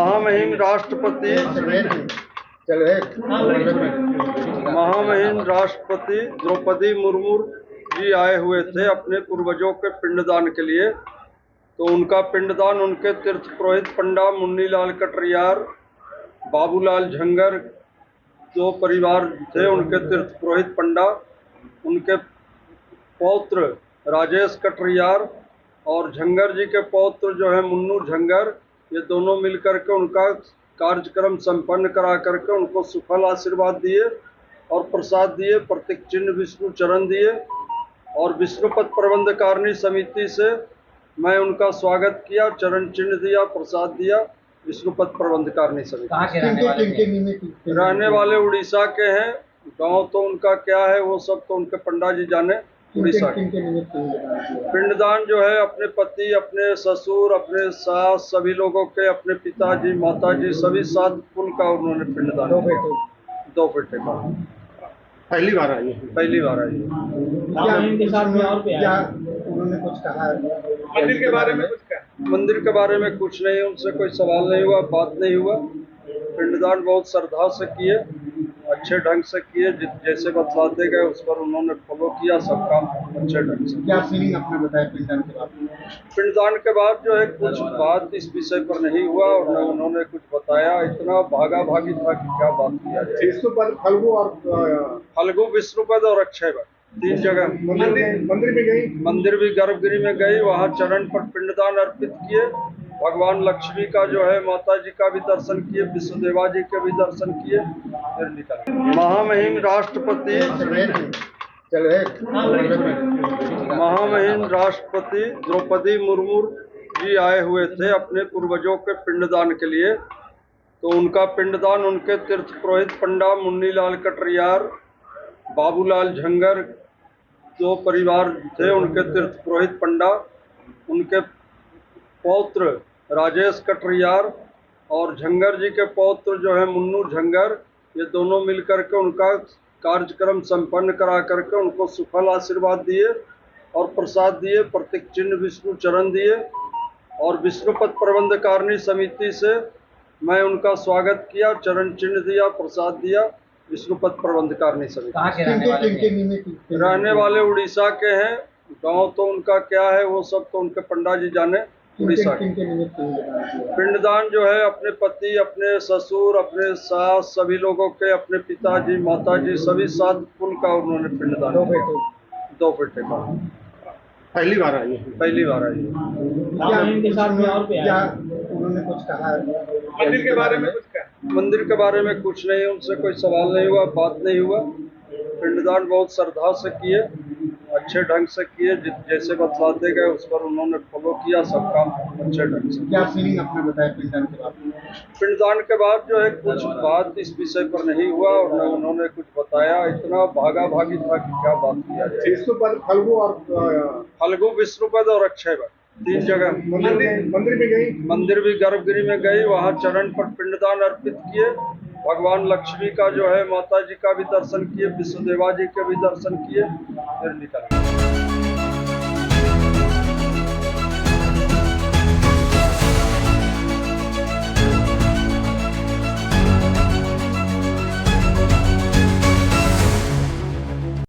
महामहिम राष्ट्रपति द्रौपदी मुर्मू जी आए हुए थे अपने पूर्वजों के पिंडदान के लिए। तो उनका पिंडदान उनके तीर्थ पुरोहित पंडा मुन्नीलाल कटरियार, बाबूलाल झंगर जो परिवार थे उनके तीर्थ पुरोहित पंडा, उनके पौत्र राजेश कटरियार और झंगर जी के पौत्र जो है मुन्नू झंगर, ये दोनों मिलकर के उनका कार्यक्रम संपन्न करा करके उनको सुफल आशीर्वाद दिए और प्रसाद दिए, प्रतीक चिन्ह विष्णु चरण दिए। और विष्णुपद प्रबंध कारिणी समिति से मैं उनका स्वागत किया, चरण चिन्ह दिया, प्रसाद दिया। विष्णुपद प्रबंध कारिणी समिति रहने वाले उड़ीसा के हैं। गांव तो उनका क्या है वो सब तो उनके पंडा जी जाने। उड़ीसा पिंडदान जो है अपने पति, अपने ससुर, अपने सास, सभी लोगों के, अपने पिताजी, माताजी, सभी 7 कुल का उन्होंने पिंडदान। 2 बेटे का। पहली बार आई इनके साथ में और क्या उन्होंने कुछ कहा? मंदिर के बारे में कुछ कहा? मंदिर के बारे में कुछ नहीं, उनसे कोई सवाल नहीं हुआ, बात नहीं हुआ। पिंडदान बहुत श्रद्धा से किए, अच्छे ढंग से किए, जैसे बतलाते गए उस पर उन्होंने फॉलो किया सब काम अच्छे ढंग से। क्या फीलिंग अपना बताया पिंडदान के बाद? पिंडदान के बाद जो है कुछ बात इस विषय पर नहीं हुआ और न उन्होंने कुछ बताया। इतना भागा भागी था कि क्या बात किया जाए। विष्णुपद, फल्गु, विष्णुपद और अक्षयपद 3 जगह। मंदिर में गई, मंदिर भी गर्भगिरी में गई, वहाँ चरण पर पिंडदान अर्पित किए। भगवान लक्ष्मी का जो है माता जी का भी दर्शन किए, विष्णुदेवा जी के भी दर्शन किए, फिर निकले। महामहिम राष्ट्रपति द्रौपदी मुर्मू जी आए हुए थे अपने पूर्वजों के पिंडदान के लिए। तो उनका पिंडदान उनके तीर्थ पुरोहित पंडा मुन्नीलाल कटरियार, बाबूलाल झंगर जो परिवार थे उनके तीर्थ पुरोहित पंडा, उनके पौत्र राजेश कटरियार और झंगर जी के पौत्र जो है मुन्नू झंगर, ये दोनों मिलकर के उनका कार्यक्रम संपन्न करा करके उनको सुफल आशीर्वाद दिए और प्रसाद दिए, प्रतीक चिन्ह विष्णु चरण दिए। और विष्णुपद प्रबंध कारिणी समिति से मैं उनका स्वागत किया, चरण चिन्ह दिया, प्रसाद दिया। विष्णुपद प्रबंध कारिणी समिति रहने वाले उड़ीसा के हैं। गांव तो उनका क्या है वो सब तो उनके पंडा जी जाने। उड़ीसा पिंडदान जो है अपने पति, अपने ससुर, अपने सास, सभी लोगों के, अपने पिताजी, माताजी, सभी 7 कुल का उन्होंने पिंडदान। 2 बेटे का। पहली बार आई इनके साथ में और क्या उन्होंने कुछ कहा? मंदिर के बारे में कुछ कहा? मंदिर के बारे में कुछ नहीं, उनसे कोई सवाल नहीं हुआ, बात नहीं हुआ। पिंडदान बहुत श्रद्धा से किए, अच्छे ढंग से किए, जैसे बतलाते गए उस पर उन्होंने फॉलो किया सब काम अच्छे ढंग से। क्या फीलिंग अपना बताया पिंडदान के बाद? पिंडदान के बाद जो है कुछ बात इस विषय पर नहीं हुआ और न उन्होंने कुछ बताया। इतना भागा भागी था कि क्या बात किया जाए। विष्णुपद, फल्गु, विष्णुपद और अक्षयपद 3 जगह। मंदिर में गई, मंदिर भी गर्भगिरी में गई, वहाँ चरण पर पिंडदान अर्पित किए। भगवान लक्ष्मी का जो है माता जी का भी दर्शन किए, विष्णुदेवा जी के भी दर्शन किए, फिर निकले।